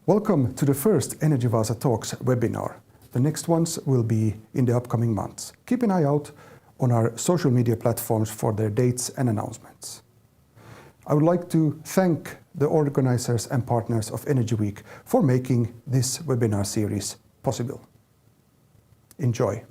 Welcome to the first Energy Vaasa Talks webinar. The next ones will be in the upcoming months. Keep an eye out on our social media platforms for their dates and announcements. I would like to thank the organizers and partners of Energy Week for making this webinar series possible. Enjoy.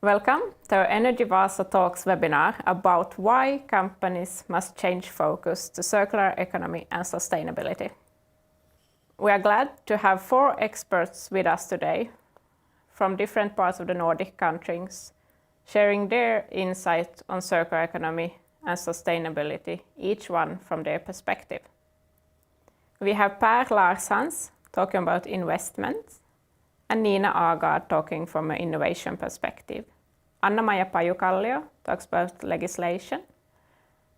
Welcome to our Energy Vaasa Talks webinar about why companies must change focus to circular economy and sustainability. We are glad to have 4 experts with us today from different parts of the Nordic countries, sharing their insight on circular economy and sustainability, each one from their perspective. We have Larshans talking about investments, and Niina Aagard talking from an innovation perspective. Anna-Maija Pajukallio talks about legislation,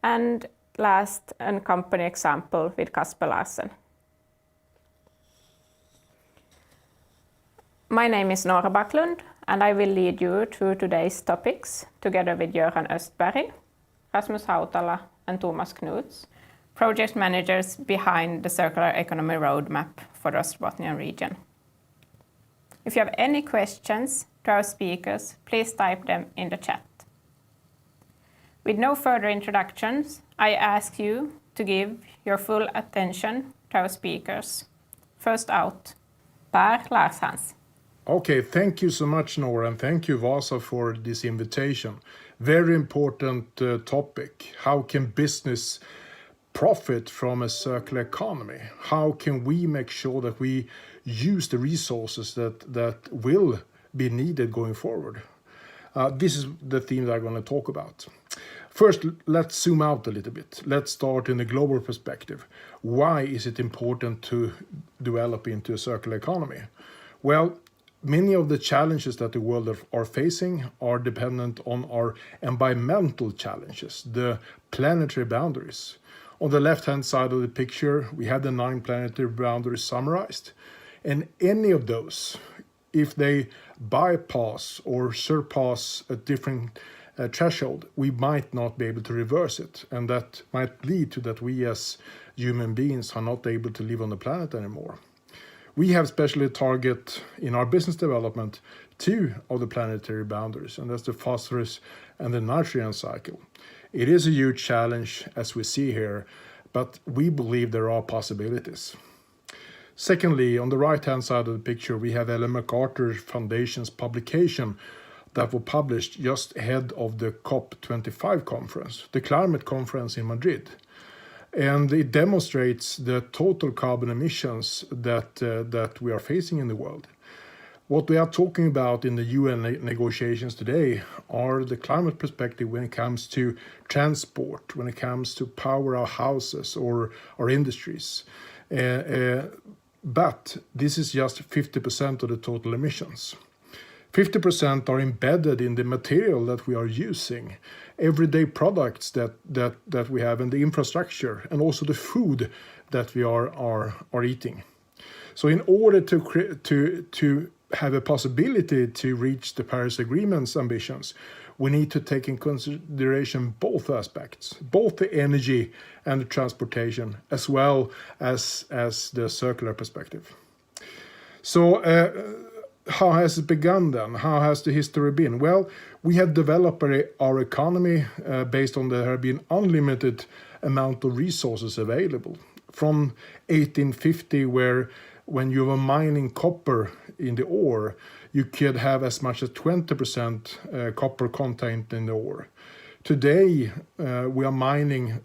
and last, a company example with Kasper Larsen. My name is Nora Backlund, and I will lead you through today's topics together with Göran Östberg, Rasmus Hautala, and Thomas Knuts, project managers behind the Circular Economy Roadmap for the Österbotten region. If you have any questions to our speakers, please type them in the chat. With no further introductions, I ask you to give your full attention to our speakers. First out, Larshans. Okay, thank you so much, Nora, and thank you, Vasa, for this invitation. Very important topic. How can business profit from a circular economy? How can we make sure that we use the resources that will be needed going forward? This is the theme that I'm going to talk about. First, let's zoom out a little bit. Let's start in the global perspective. Why is it important to develop into a circular economy? Well, many of the challenges that the world are facing are dependent on our environmental challenges, the planetary boundaries. On the left-hand side of the picture, we have the 9 planetary boundaries summarized. And any of those, if they bypass or surpass a different threshold, we might not be able to reverse it. And that might lead to that we as human beings are not able to live on the planet anymore. We have especially a target in our business development 2 of the planetary boundaries, and that's the phosphorus and the nitrogen cycle. It is a huge challenge, as we see here, but we believe there are possibilities. Secondly, on the right-hand side of the picture, we have Ellen MacArthur Foundation's publication that was published just ahead of the COP25 conference, the climate conference in Madrid. And it demonstrates the total carbon emissions that we are facing in the world. What we are talking about in the UN negotiations today are the climate perspective when it comes to transport, when it comes to power our houses or our industries. But this is just 50% of the total emissions. 50% are embedded in the material that we are using, everyday products that we have, and the infrastructure, and also the food that we are eating. So in order to have a possibility to reach the Paris Agreement's ambitions, we need to take in consideration both aspects, both the energy and the transportation, as well as the circular perspective. So how has it begun then? How has the history been? Well, we have developed our economy based on there have been unlimited amount of resources available. From 1850, when you were mining copper in the ore, you could have as much as 20% copper content in the ore. Today, we are mining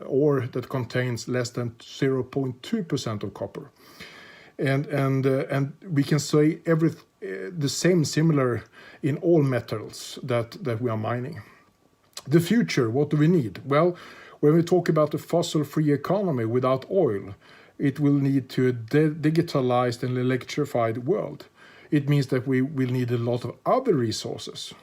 ore that contains less than 0.2% of copper. And we can say the same similar in all metals that we are mining. The future, what do we need? Well, when we talk about a fossil-free economy without oil, it will need to digitalized and electrified world. It means that we will need a lot of other resources.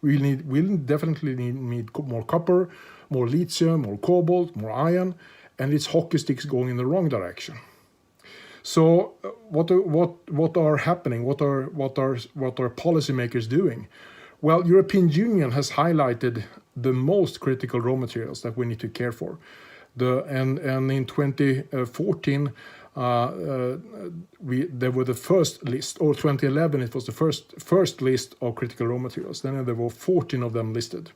We'll definitely need more copper, more lithium, more cobalt, more iron, and it's hockey sticks going in the wrong direction. So what are happening? What are policymakers doing? Well, European Union has highlighted the most critical raw materials that we need to care for. And in 2014, there were the first list, or 2011 it was the first list of critical raw materials. Then there were 14 of them listed.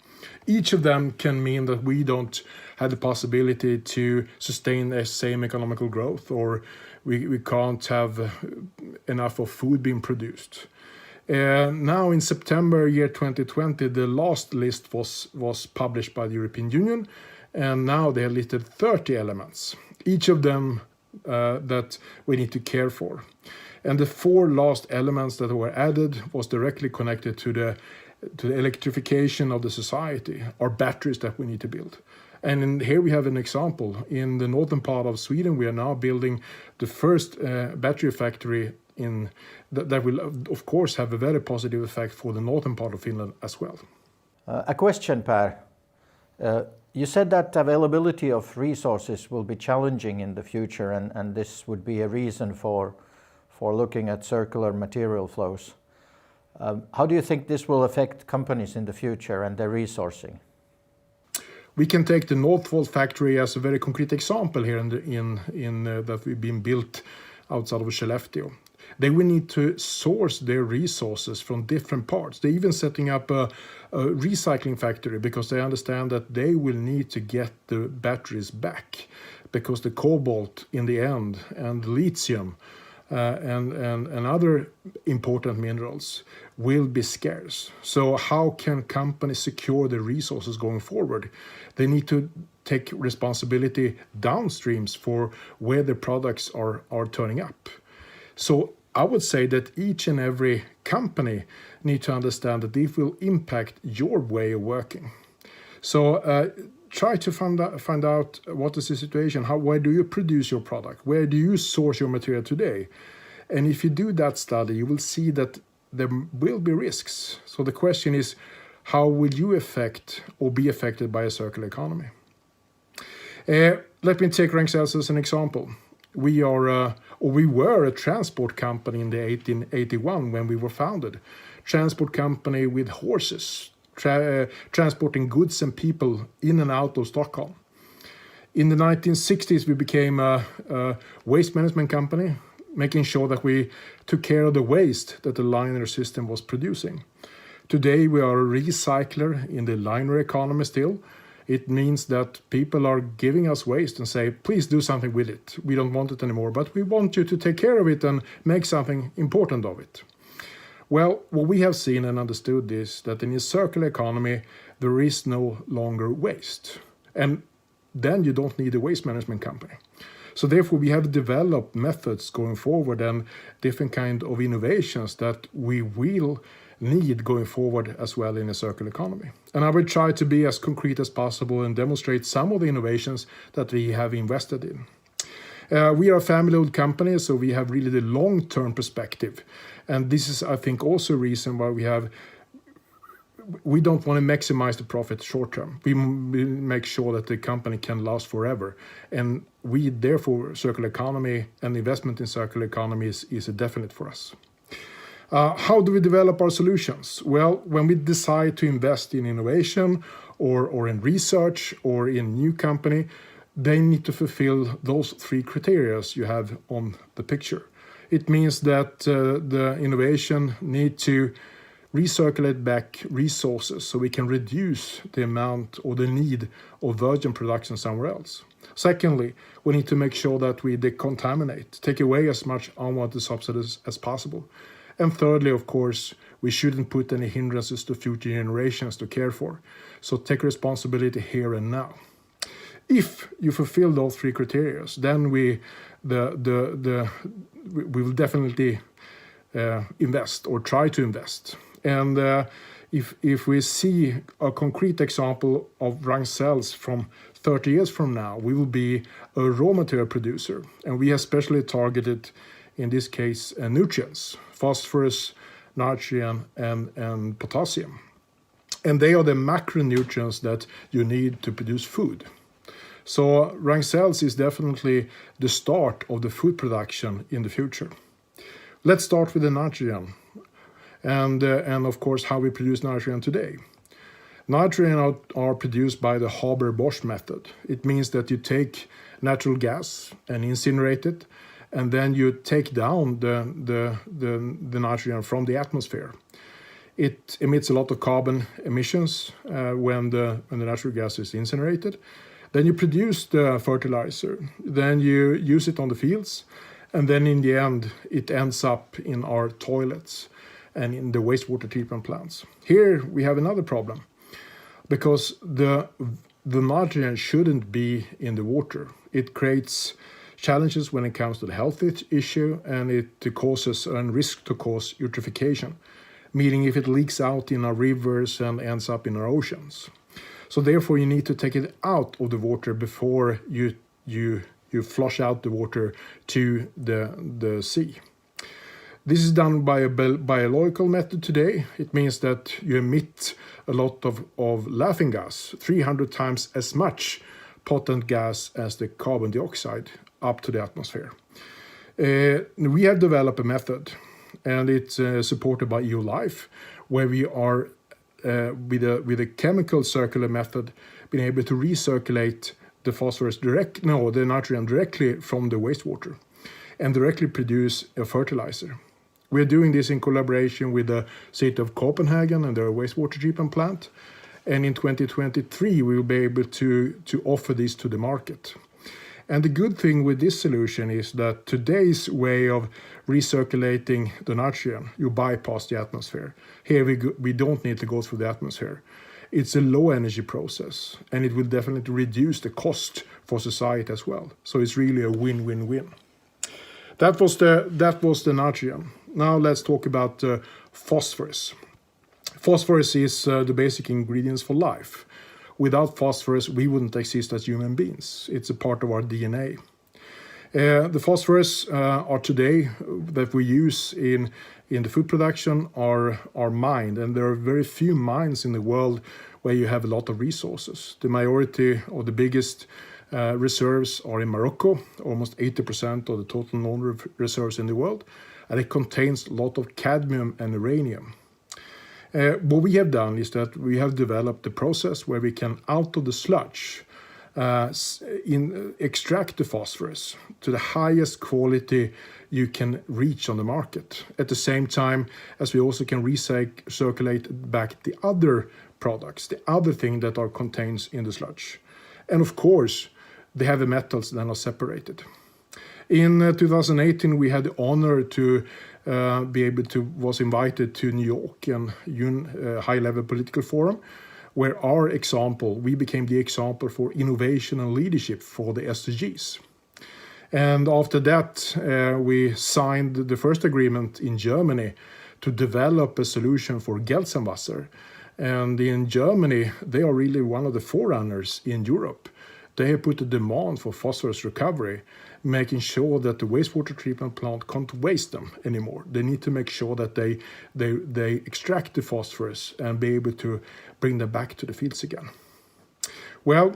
Each of them can mean that we don't have the possibility to sustain the same economical growth, or we can't have enough of food being produced. Now in September year 2020, the last list was published by the European Union, and now they have listed 30 elements, each of them that we need to care for. And the 4 last elements that were added was directly connected to the electrification of the society, or batteries that we need to build. And here we have an example. In the northern part of Sweden, we are now building the first battery factory that will, of course, have a very positive effect for the northern part of Finland as well. A question, Per. You said that availability of resources will be challenging in the future, and this would be a reason for looking at circular material flows. How do you think this will affect companies in the future and their resourcing? We can take the Northvolt factory as a very concrete example here that we've been built outside of Skellefteå. They will need to source their resources from different parts. They're even setting up a recycling factory because they understand that they will need to get the batteries back, because the cobalt in the end, and lithium and other important minerals will be scarce. So how can companies secure the resources going forward? They need to take responsibility downstreams for where the products are turning up. So I would say that each and every company need to understand that this will impact your way of working. So try to find out what is the situation. Where do you produce your product? Where do you source your material today? And if you do that study, you will see that there will be risks. So the question is, how will you affect or be affected by a circular economy? Let me take Ragn-Sells as an example. We were a transport company in the 1881 when we were founded. Transport company with horses, transporting goods and people in and out of Stockholm. In the 1960s, we became a waste management company, making sure that we took care of the waste that the liner system was producing. Today, we are a recycler in the liner economy still. It means that people are giving us waste and say, please do something with it. We don't want it anymore, but we want you to take care of it and make something important of it. Well, what we have seen and understood is that in a circular economy, there is no longer waste. And then you don't need a waste management company. So therefore, we have developed methods going forward and different kind of innovations that we will need going forward as well in a circular economy. And I will try to be as concrete as possible and demonstrate some of the innovations that we have invested in. We are a family-owned company, so we have really the long-term perspective. And this is, I think, also a reason why we don't want to maximize the profit short-term. We make sure that the company can last forever. And we, therefore, circular economy and investment in circular economy is a definite for us. How do we develop our solutions? Well, when we decide to invest in innovation or in research or in new company, they need to fulfill those 3 criteria you have on the picture. It means that the innovation need to recirculate back resources so we can reduce the amount or the need of virgin production somewhere else. Secondly, we need to make sure that we decontaminate, take away as much unwanted substances as possible. And thirdly, of course, we shouldn't put any hindrances to future generations to care for. So take responsibility here and now. If you fulfill those 3 criteria, then we will definitely invest or try to invest. And if we see a concrete example of Ragn-Sells from 30 years from now, we will be a raw material producer, and we have specially targeted, in this case, nutrients, phosphorus, nitrogen, and potassium. And they are the macronutrients that you need to produce food. So Ragn-Sells is definitely the start of the food production in the future. Let's start with the nitrogen and of course how we produce nitrogen today. Nitrogen are produced by the Haber-Bosch method. It means that you take natural gas and incinerate it, and then you take down the nitrogen from the atmosphere. It emits a lot of carbon emissions when the natural gas is incinerated. Then you produce the fertilizer. Then you use it on the fields. And then in the end, it ends up in our toilets and in the wastewater treatment plants. Here we have another problem, because the nitrogen shouldn't be in the water. It creates challenges when it comes to the health issue, and it causes and risk to cause eutrophication, meaning if it leaks out in our rivers and ends up in our oceans. So therefore you need to take it out of the water before you flush out the water to the sea. This is done by a biological method today. It means that you emit a lot of laughing gas, 300 times as much potent gas as the carbon dioxide up to the atmosphere. We have developed a method, and it's supported by EU Life, where we are with a chemical circular method being able to recirculate the nitrogen directly from the wastewater and directly produce a fertilizer. We are doing this in collaboration with the city of Copenhagen and their wastewater treatment plant. And in 2023, we will be able to offer this to the market. And the good thing with this solution is that today's way of recirculating the nitrogen, you bypass the atmosphere. Here we don't need to go through the atmosphere. It's a low energy process, and it will definitely reduce the cost for society as well. So it's really a win-win-win. That was the nitrogen. Now let's talk about phosphorus. Phosphorus is the basic ingredients for life. Without phosphorus, we wouldn't exist as human beings. It's a part of our DNA. The phosphorus are today that we use in the food production are mined, and there are very few mines in the world where you have a lot of resources. The majority of the biggest reserves are in Morocco, almost 80% of the total known reserves in the world, and it contains a lot of cadmium and uranium. What we have done is that we have developed a process where we can, out of the sludge, extract the phosphorus to the highest quality you can reach on the market. At the same time as we also can recirculate back the other products, the other thing that are contained in the sludge. And of course, the heavy metals then are separated. In 2018, we had the honor to was invited to New York and high-level political forum, where we became the example for innovation and leadership for the SDGs. And after that, we signed the first agreement in Germany to develop a solution for Gelsenwasser. And in Germany, they are really one of the forerunners in Europe. They have put a demand for phosphorus recovery, making sure that the wastewater treatment plant can't waste them anymore. They need to make sure that they extract the phosphorus and be able to bring them back to the fields again. Well,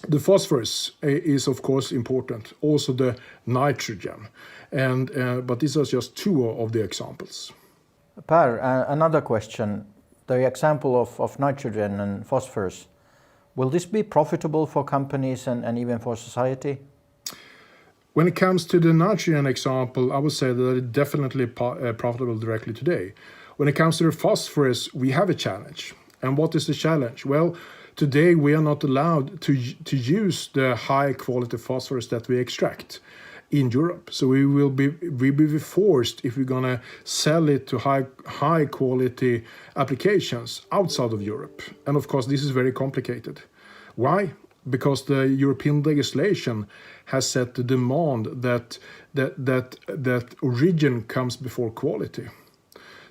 the phosphorus is of course important, also the nitrogen, but these are just two of the examples. Per, another question. The example of nitrogen and phosphorus, will this be profitable for companies and even for society? When it comes to the nitrogen example, I would say that it's definitely profitable directly today. When it comes to the phosphorus, we have a challenge. And what is the challenge? Well, today we are not allowed to use the high quality phosphorus that we extract in Europe. So we will be forced, if we're going to sell it to high quality applications outside of Europe. And of course, this is very complicated. Why? Because the European legislation has set the demand that origin comes before quality.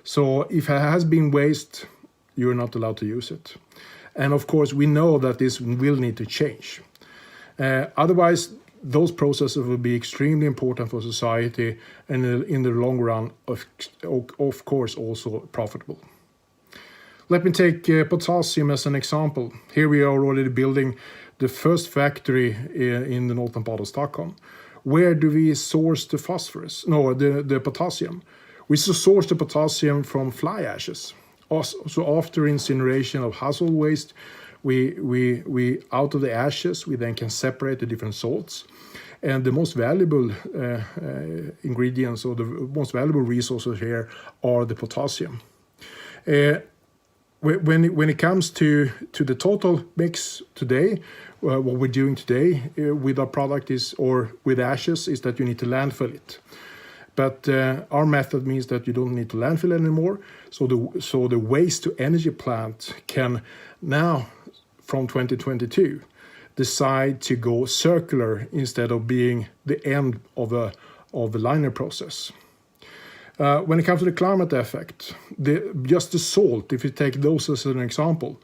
So if it has been waste, you're not allowed to use it. And of course, we know that this will need to change. Otherwise, those processes will be extremely important for society and in the long run, of course, also profitable. Let me take potassium as an example. Here we are already building the first factory in the northern part of Stockholm. Where do we source the phosphorus? No, the potassium. We source the potassium from fly ashes. So after incineration of household waste, we out of the ashes, we then can separate the different salts. And the most valuable ingredients or the most valuable resources here are the potassium. When it comes to the total mix today, what we're doing today with our product is, or with ashes, is that you need to landfill it. But our method means that you don't need to landfill anymore. So the waste to energy plant can now, from 2022, decide to go circular instead of being the end of a linear process. When it comes to the climate effect, just the salt, if you take those as an example,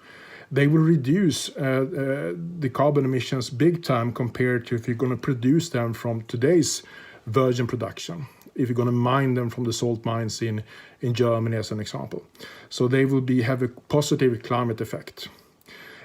they will reduce the carbon emissions big time compared to if you're going to produce them from today's virgin production, if you're going to mine them from the salt mines in Germany as an example. So they will have a positive climate effect.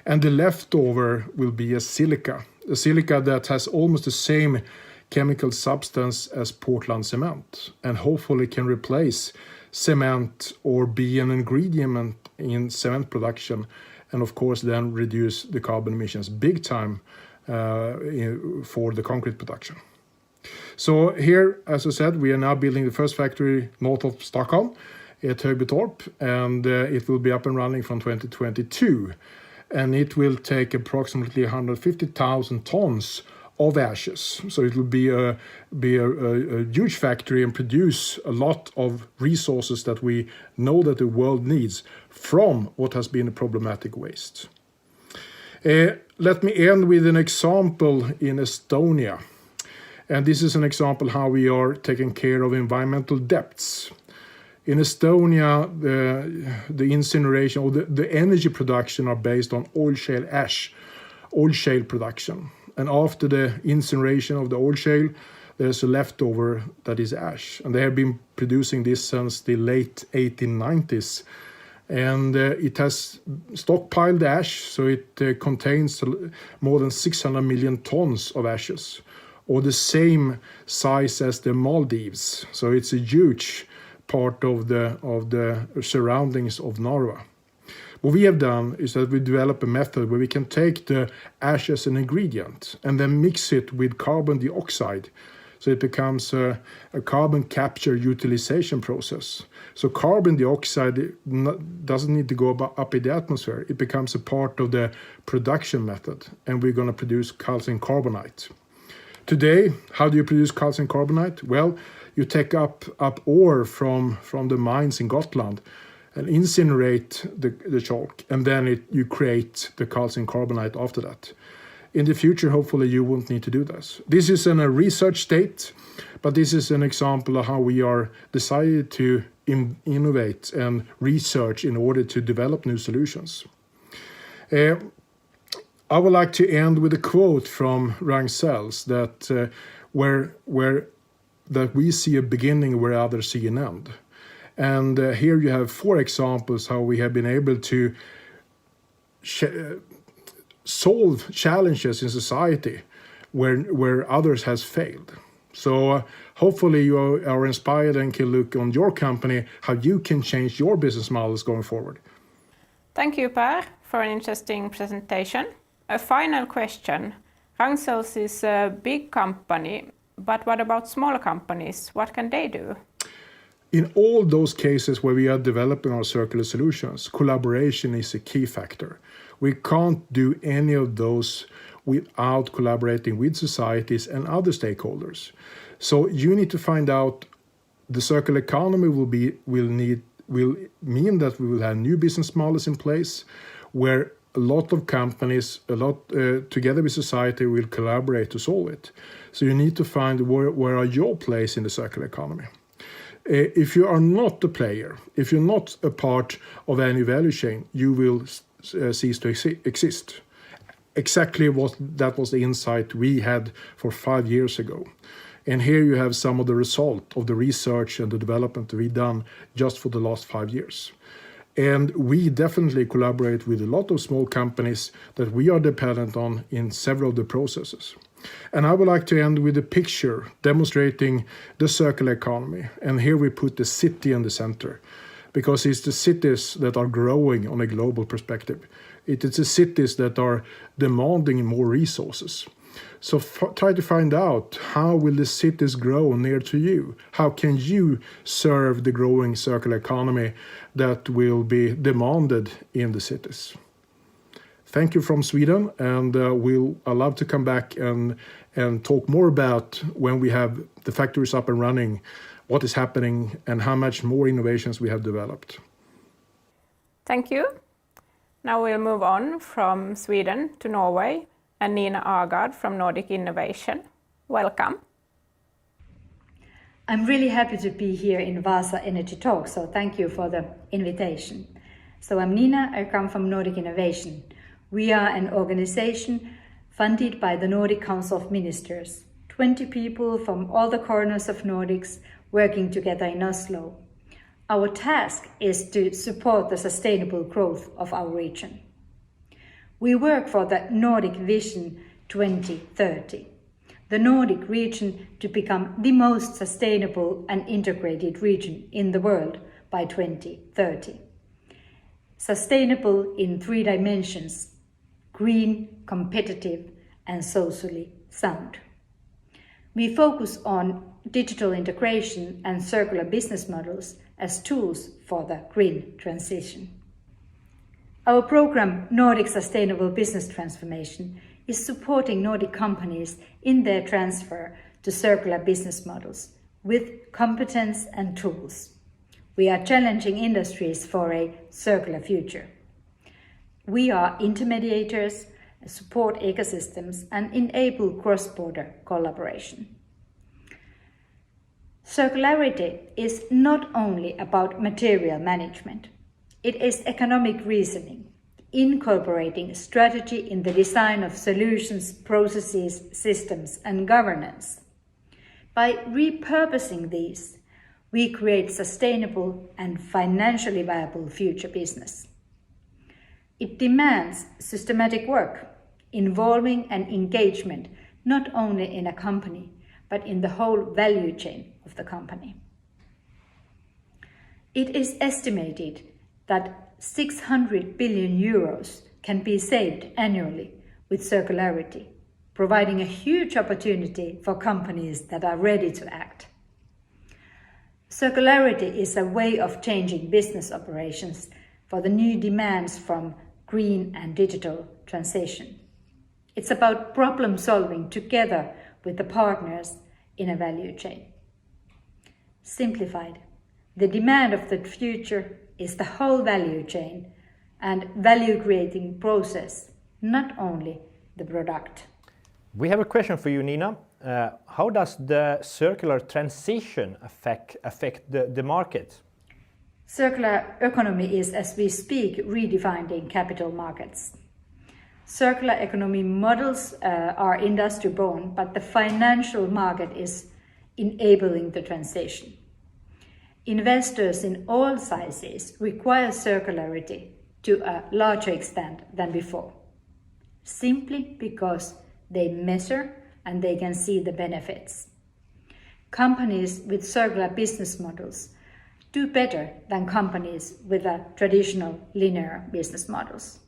And the leftover will be a silica that has almost the same chemical substance as Portland cement, and hopefully can replace cement or be an ingredient in cement production, and of course then reduce the carbon emissions big time for the concrete production. So here, as I said, we are now building the first factory north of Stockholm at Högbytorp, and it will be up and running from 2022. And it will take approximately 150,000 tons of ashes. So it will be a huge factory and produce a lot of resources that we know that the world needs from what has been a problematic waste. Let me end with an example in Estonia. And this is an example how we are taking care of environmental debts. In Estonia, the incineration or the energy production are based on oil shale ash, oil shale production. And after the incineration of the oil shale, there's a leftover that is ash. And they have been producing this since the late 1890s. And it has stockpiled ash, so it contains more than 600 million tons of ashes, or the same size as the Maldives. So it's a huge part of the surroundings of Narva. What we have done is that we develop a method where we can take the ash as an ingredient and then mix it with carbon dioxide. So it becomes a carbon capture utilization process. So carbon dioxide doesn't need to go up in the atmosphere. It becomes a part of the production method, and we're going to produce calcium carbonate. Today, how do you produce calcium carbonate? Well, you take up ore from the mines in Gotland and incinerate the chalk, and then you create the calcium carbonate after that. In the future, hopefully, you won't need to do this. This is in a research state, but this is an example of how we are decided to innovate and research in order to develop new solutions. I would like to end with a quote from Larshans that that we see a beginning where others see an end. And here you have 4 examples how we have been able to solve challenges in society where others has failed. So hopefully you are inspired and can look on your company how you can change your business models going forward. Thank you, Per, for an interesting presentation. A final question. Larshans is a big company, but what about small companies? What can they do? In all those cases where we are developing our circular solutions, collaboration is a key factor. We can't do any of those without collaborating with societies and other stakeholders. So you need to find out the circular economy will mean that we will have new business models in place where a lot of companies, together with society, will collaborate to solve it. So you need to find where are your place in the circular economy. If you are not a player, if you're not a part of any value chain, you will cease to exist. exactly what that was the insight we had for 5 years ago. And here you have some of the result of the research and the development we've done just for the last 5 years. And we definitely collaborate with a lot of small companies that we are dependent on in several of the processes. And I would like to end with a picture demonstrating the circular economy. And here we put the city in the center, because it's the cities that are growing on a global perspective. It is the cities that are demanding more resources. So try to find out, how will the cities grow near to you? How can you serve the growing circular economy that will be demanded in the cities? Thank you from Sweden, and I'd love to come back and talk more about, when we have the factories up and running, what is happening and how much more innovations we have developed. Thank you. Now we'll move on from Sweden to Norway, and Niina Aagard from Nordic Innovation. Welcome. I'm really happy to be here in Vaasa Energy Talks, so thank you for the invitation. So I'm Niina, I come from Nordic Innovation. We are an organization funded by the Nordic Council of Ministers, 20 people from all the corners of Nordics working together in Oslo. Our task is to support the sustainable growth of our region. We work for the Nordic Vision 2030, the Nordic region to become the most sustainable and integrated region in the world by 2030. Sustainable in 3 dimensions: green, competitive, and socially sound. We focus on digital integration and circular business models as tools for the green transition. Our program, Nordic Sustainable Business Transformation, is supporting Nordic companies in their transfer to circular business models with competence and tools. We are challenging industries for a circular future. We are intermediators, support ecosystems, and enable cross-border collaboration. Circularity is not only about material management. It is economic reasoning, incorporating strategy in the design of solutions, processes, systems, and governance. By repurposing these, we create sustainable and financially viable future business. It demands systematic work, involving and engagement not only in a company, but in the whole value chain of the company. It is estimated that 600 billion euros can be saved annually with circularity, providing a huge opportunity for companies that are ready to act. Circularity is a way of changing business operations for the new demands from green and digital transition. It's about problem solving together with the partners in a value chain. Simplified, the demand of the future is the whole value chain and value creating process, not only the product. We have a question for you, Niina. How does the circular transition affect the market? Circular economy is, as we speak, redefining capital markets. Circular economy models are industry born, but the financial market is enabling the transition. Investors in all sizes require circularity to a larger extent than before, simply because they measure and they can see the benefits. Companies with circular business models do better than companies with a traditional linear business models.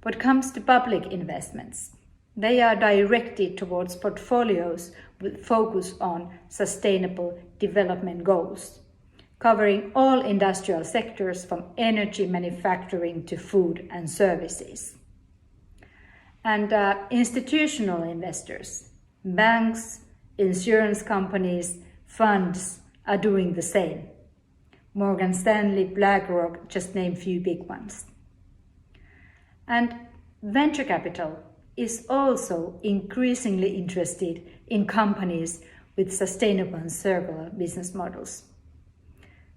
What comes to public investments, they are directed towards portfolios with focus on sustainable development goals, covering all industrial sectors from energy manufacturing to food and services. And institutional investors, banks, insurance companies, funds are doing the same. Morgan Stanley, BlackRock, just name few big ones. And venture capital is also increasingly interested in companies with sustainable and circular business models.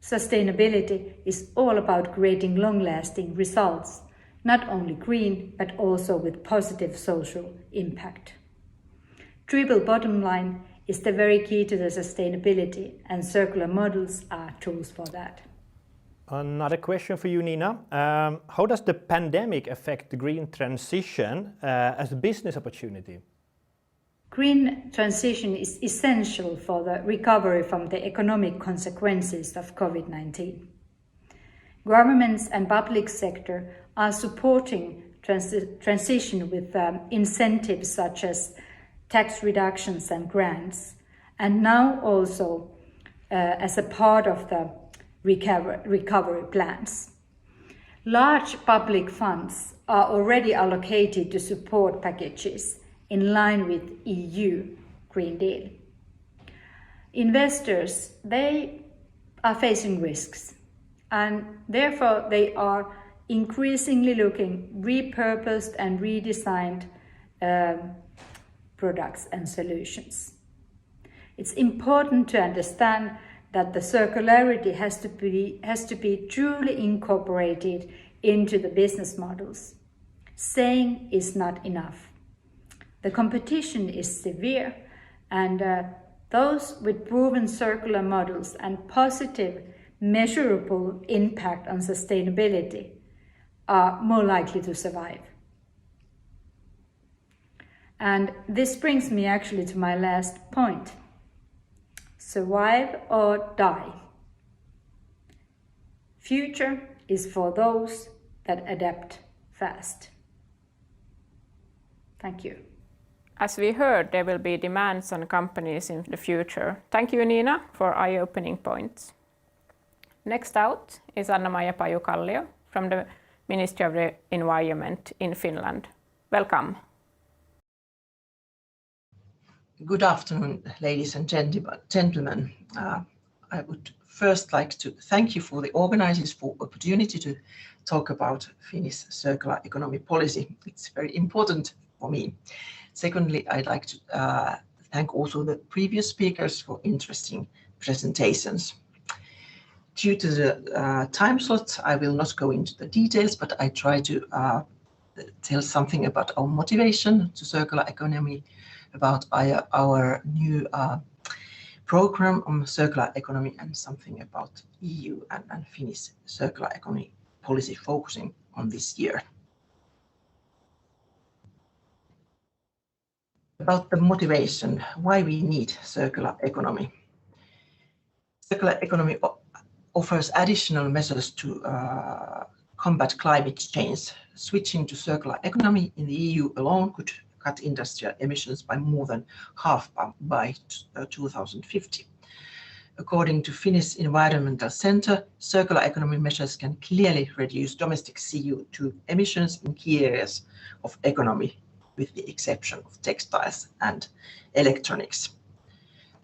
Sustainability is all about creating long-lasting results, not only green, but also with positive social impact. Triple bottom line is the very key to the sustainability, and circular models are tools for that. Another question for you, Niina. How does the pandemic affect the green transition as a business opportunity? Green transition is essential for the recovery from the economic consequences of COVID-19. Governments and public sector are supporting transition with incentives such as tax reductions and grants, and now also as a part of the recovery plans. Large public funds are already allocated to support packages in line with EU Green Deal. Investors, they are facing risks, and therefore they are increasingly looking repurposed and redesigned products and solutions. It's important to understand that the circularity has to be truly incorporated into the business models. Saying is not enough. The competition is severe, and those with proven circular models and positive, measurable impact on sustainability are more likely to survive. And this brings me actually to my last point. Survive or die. Future is for those that adapt fast. Thank you. As we heard, there will be demands on companies in the future. Thank you, Niina, for eye-opening points. Next out is Anna-Maija Pajukallio from the Ministry of the Environment in Finland. Welcome. Good afternoon, ladies and gentlemen. I would first like to thank you for the organizers for the opportunity to talk about Finnish circular economy policy. It's very important for me. Secondly, I'd like to thank also the previous speakers for interesting presentations. Due to the time slot, I will not go into the details, but I try to tell something about our motivation to circular economy, about our new program on circular economy, and something about EU and Finnish circular economy policy focusing on this year. About the motivation, why we need circular economy. Circular economy offers additional measures to combat climate change. Switching to circular economy in the EU alone could cut industrial emissions by more than half by 2050. According to Finnish Environmental Centre, circular economy measures can clearly reduce domestic CO2 emissions in key areas of economy, with the exception of textiles and electronics.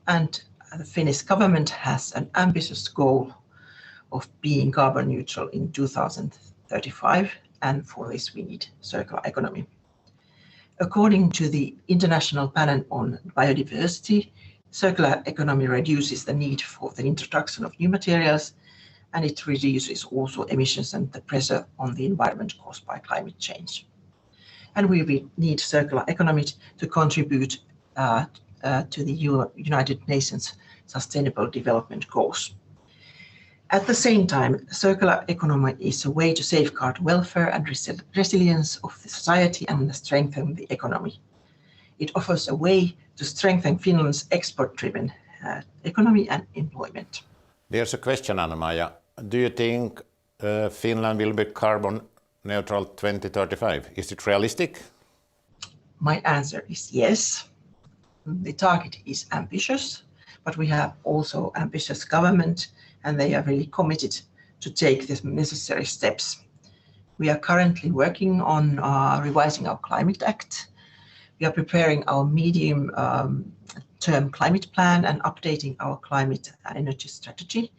And the Finnish government has an ambitious goal of being carbon neutral in 2035, and for this we need circular economy. According to the International Panel on Biodiversity, circular economy reduces the need for the introduction of new materials, and it reduces also emissions and the pressure on the environment caused by climate change. And we need circular economy to contribute to the United Nations Sustainable Development Goals. At the same time, circular economy is a way to safeguard welfare and resilience of the society and strengthen the economy. It offers a way to strengthen Finland's export-driven economy and employment. There's a question, Anna-Maija. Do you think Finland will be carbon neutral 2035? Is it realistic? My answer is yes. The target is ambitious, but we have also ambitious government, and they are really committed to take the necessary steps. We are currently working on revising our Climate Act. We are preparing our medium-term climate plan and updating our climate and energy strategy.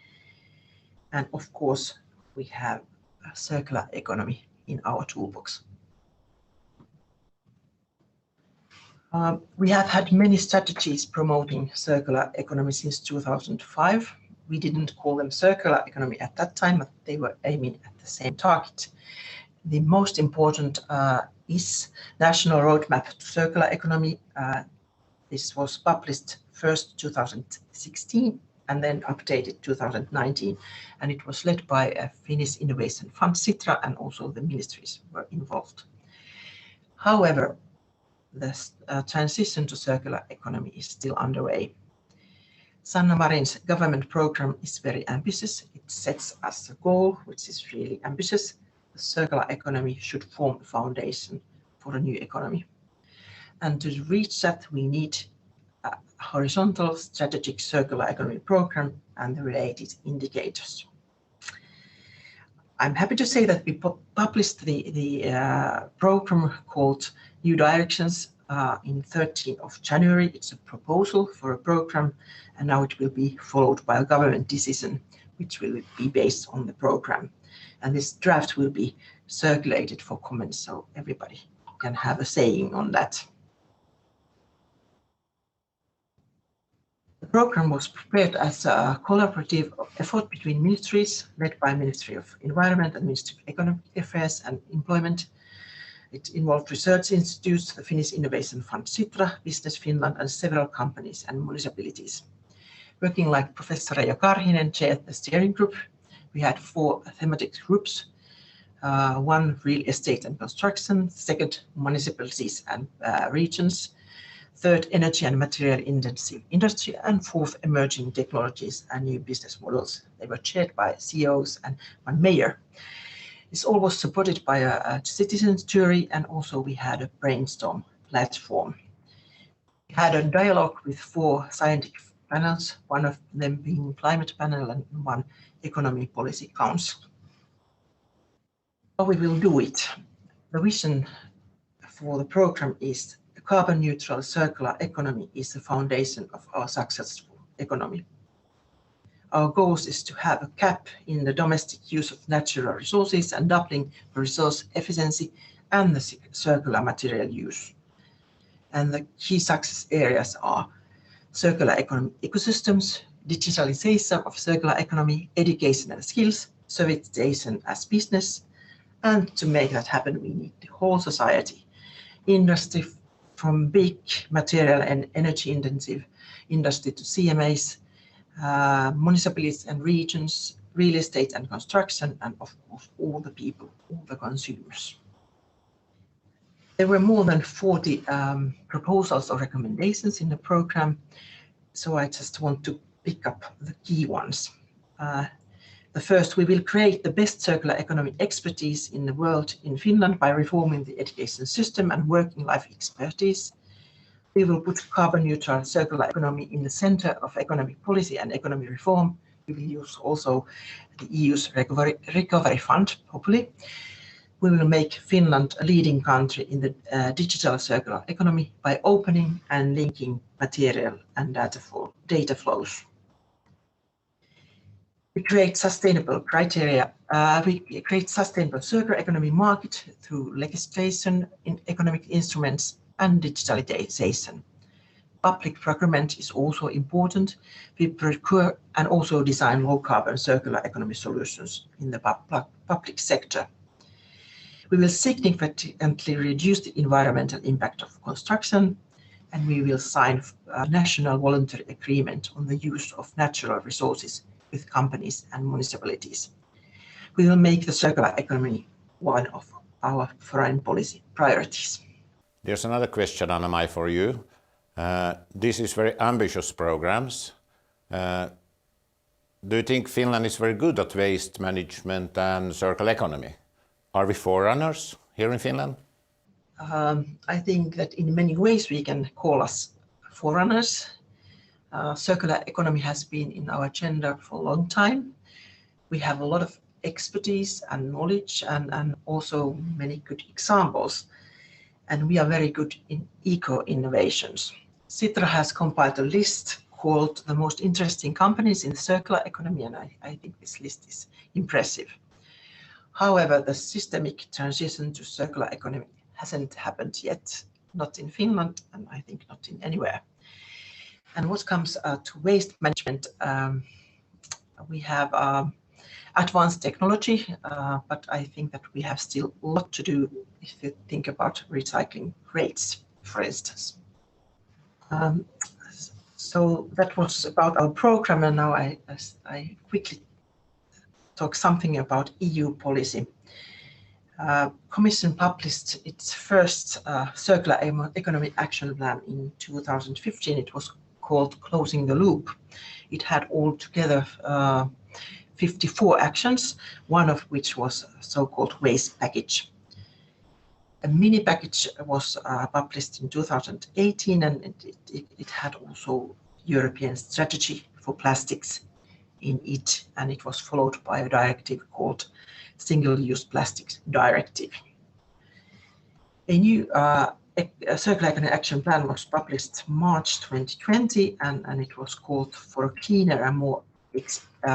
And of course, we have a circular economy in our toolbox. We have had many strategies promoting circular economy since 2005. We didn't call them circular economy at that time, but they were aiming at the same target. The most important is National Roadmap to Circular Economy. This was published first 2016 and then updated 2019, and it was led by a Finnish Innovation Fund, Sitra, and also the ministries were involved. However, the transition to circular economy is still underway. Sanna Marin's government program is very ambitious. It sets us a goal, which is really ambitious. The circular economy should form a foundation for a new economy. And to reach that, we need a horizontal strategic circular economy program and the related indicators. I'm happy to say that we published the program called New Directions in 13th of January. It's a proposal for a program, and now it will be followed by a government decision, which will be based on the program. And this draft will be circulated for comments, so everybody can have a saying on that. The program was prepared as a collaborative effort between ministries, led by Ministry of Environment and Ministry of Economic Affairs and Employment. It involved research institutes, the Finnish Innovation Fund, Sitra, Business Finland, and several companies and municipalities. Working like Professor Reijo Karhinen chaired the steering group, we had 4 thematic groups. 1 real estate and construction, 2nd municipalities and regions, 3rd energy and material intensive industry, and 4th emerging technologies and new business models. They were chaired by CEOs and 1 mayor. This all was supported by a citizens jury, and also we had a brainstorm platform. We had a dialogue with 4 scientific panels, 1 of them being climate panel and 1 economy policy council. How we will do it? The vision for the program is the carbon neutral circular economy is the foundation of our successful economy. Our goal is to have a cap in the domestic use of natural resources and doubling the resource efficiency and the circular material use. And the key success areas are circular economy ecosystems, digitalization of circular economy, education and skills, servitization as business. And to make that happen, we need the whole society, industry from big material and energy intensive industry to CMAs, municipalities and regions, real estate and construction, and of course all the people, all the consumers. There were more than 40 proposals or recommendations in the program, so I just want to pick up the key ones. The first, we will create the best circular economy expertise in the world in Finland by reforming the education system and working life expertise. We will put carbon neutral circular economy in the center of economic policy and economy reform. We will use also the EU's recovery fund, hopefully. We will make Finland a leading country in the digital circular economy by opening and linking material and data flows. We create sustainable criteria. We create sustainable circular economy market through legislation, economic instruments, and digitalization. Public procurement is also important. We procure and also design low carbon circular economy solutions in the public sector. We will significantly reduce the environmental impact of construction, and we will sign a national voluntary agreement on the use of natural resources with companies and municipalities. We will make the circular economy one of our foreign policy priorities. There's another question, Anamaya, for you. This is very ambitious programs. Do you think Finland is very good at waste management and circular economy? Are we forerunners here in Finland? I think that in many ways we can call us forerunners. Circular economy has been in our agenda for a long time. We have a lot of expertise and knowledge and also many good examples. And we are very good in eco-innovations. Sitra has compiled a list called the most interesting companies in the circular economy, and I think this list is impressive. However, the systemic transition to circular economy hasn't happened yet, not in Finland, and I think not in anywhere. And what comes to waste management, we have advanced technology, but I think that we have still a lot to do if you think about recycling rates, for instance. So that was about our program, and now I quickly talk something about EU policy. Commission published its first circular economy action plan in 2015. It was called Closing the Loop. It had altogether 54 actions, one of which was a so-called waste package. A mini package was published in 2018, and it had also European strategy for plastics in it, and it was followed by a directive called Single-Use Plastics Directive. A new Circular Economy Action Plan was published March 2020, and it was called For a Cleaner and More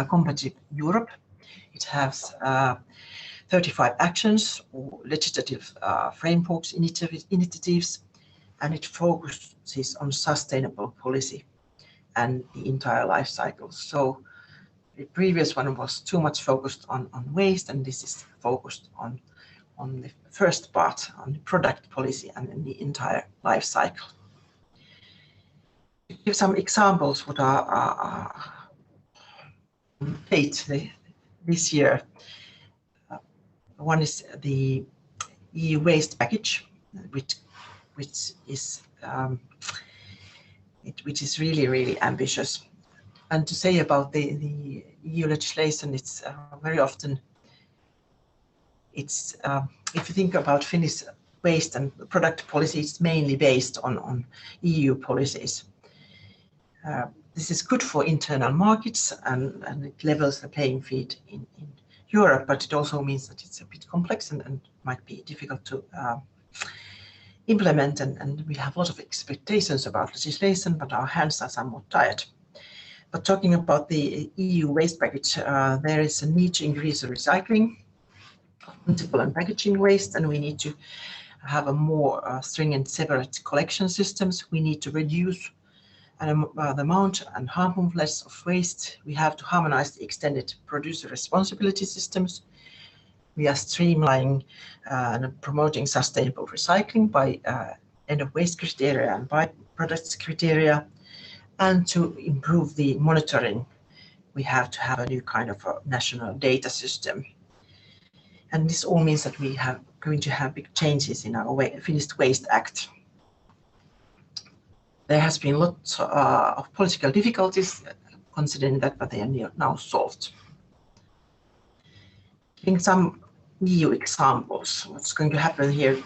Competitive Europe. It has 35 actions or legislative frameworks initiatives, and it focuses on sustainable policy and the entire life cycle. So the previous one was too much focused on waste, and this is focused on the first part, on the product policy and the entire life cycle. To give some examples what are page this year. One is the EU waste package, which is really ambitious. And to say about the EU legislation, it's very often if you think about Finnish waste and product policy, it's mainly based on EU policies. This is good for internal markets, and it levels the playing field in Europe, but it also means that it's a bit complex and might be difficult to implement, and we have a lot of expectations about legislation, but our hands are somewhat tired. But talking about the EU waste package, there is a need to increase the recycling of municipal and packaging waste, and we need to have a more stringent separate collection systems. We need to reduce the amount and harmfulness of waste. We have to harmonize the extended producer responsibility systems. We are streamlining and promoting sustainable recycling by end of waste criteria and byproducts criteria. And to improve the monitoring, we have to have a new kind of a national data system. And this all means that we are going to have big changes in our Finnish Waste Act. There has been lots of political difficulties considering that, but they are now solved. Giving some EU examples, what's going to happen here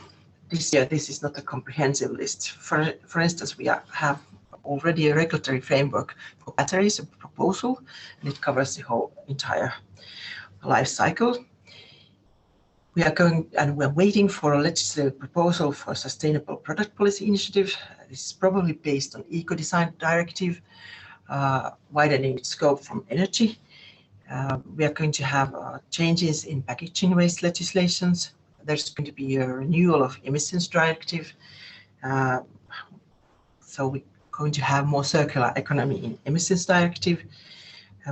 this year, this is not a comprehensive list. For instance, we have already a regulatory framework for batteries, a proposal, and it covers the whole entire life cycle. We are we're waiting for a legislative proposal for a sustainable product policy initiative. This is probably based on Eco-Design Directive, widening its scope from energy. We are going to have changes in packaging waste legislations. There's going to be a renewal of emissions directive. So we're going to have more circular economy in emissions directive.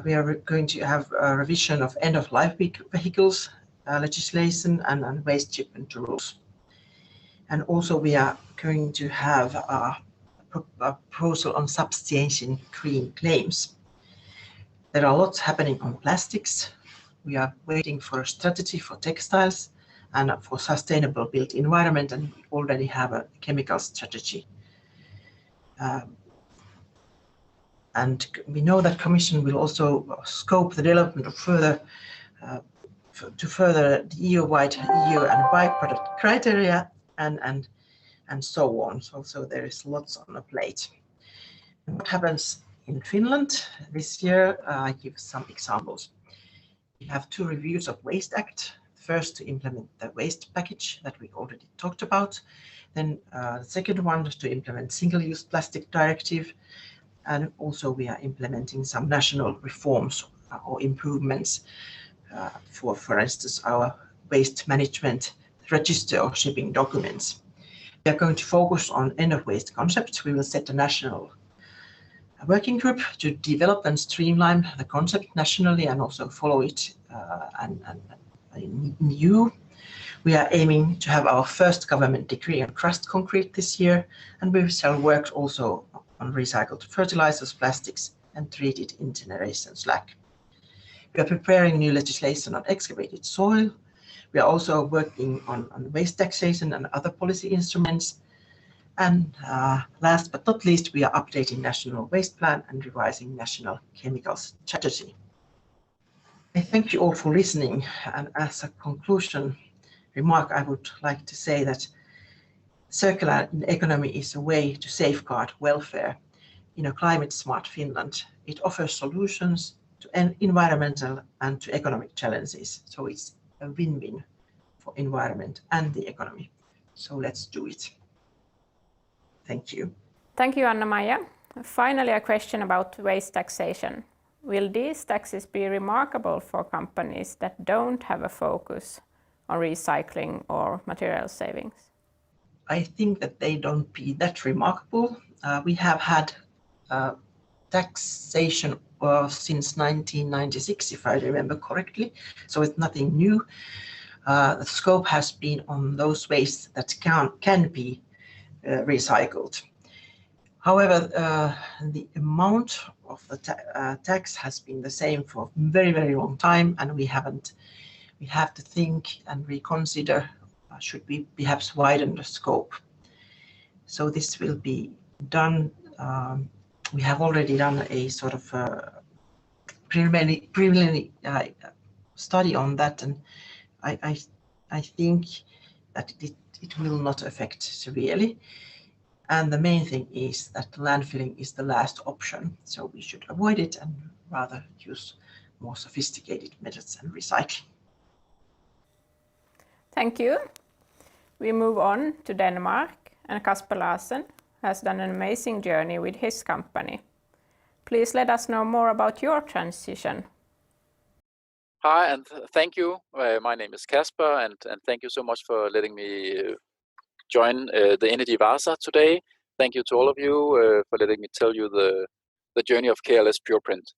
We are going to have a revision of end-of-life vehicles legislation and waste shipment rules. And also we are going to have a proposal on substantiating green claims. There are lots happening on plastics. We are waiting for a strategy for textiles and for sustainable built environment, and we already have a chemical strategy. And we know that Commission will also scope the development of further the EU-wide EU and byproduct criteria and so on. So there is lots on the plate. And what happens in Finland this year? I give some examples. We have 2 reviews of Waste Act. First, to implement the waste package that we already talked about. Then the second one to implement Single-Use Plastic Directive. And also we are implementing some national reforms or improvements for instance, our waste management register of shipping documents. We are going to focus on end-of-waste concepts. We will set a national working group to develop and streamline the concept nationally and also follow it and in EU. We are aiming to have our first government decree on crushed concrete this year, and we shall work also on recycled fertilizers, plastics, and treated incineration slag. We are preparing new legislation on excavated soil. We are also working on waste taxation and other policy instruments. And last but not least, we are updating National Waste Plan and revising National Chemicals Strategy. I thank you all for listening, and as a conclusion remark, I would like to say that circular economy is a way to safeguard welfare in a climate-smart Finland. It offers solutions to environmental and to economic challenges, so it's a win-win for environment and the economy. So let's do it. Thank you. Thank you, Anna-Maija. Finally, a question about waste taxation. Will these taxes be remarkable for companies that don't have a focus on recycling or material savings? I think that they don't be that remarkable. We have had taxation since 1996, if I remember correctly, so it's nothing new. The scope has been on those wastes that can be recycled. However, the amount of the tax has been the same for a very, very long time, and we have to think and reconsider, should we perhaps widen the scope? So this will be done. We have already done a sort of preliminary study on that, and I think that it will not affect severely. And the main thing is that landfilling is the last option, so we should avoid it and rather use more sophisticated methods and recycling. Thank you. We move on to Denmark, and Kasper Larsen has done an amazing journey with his company. Please let us know more about your transition. Hi, and thank you. My name is Kasper, and thank you so much for letting me join the Energy Vaasa today. Thank you to all of you for letting me tell you the journey of KLS Pureprint.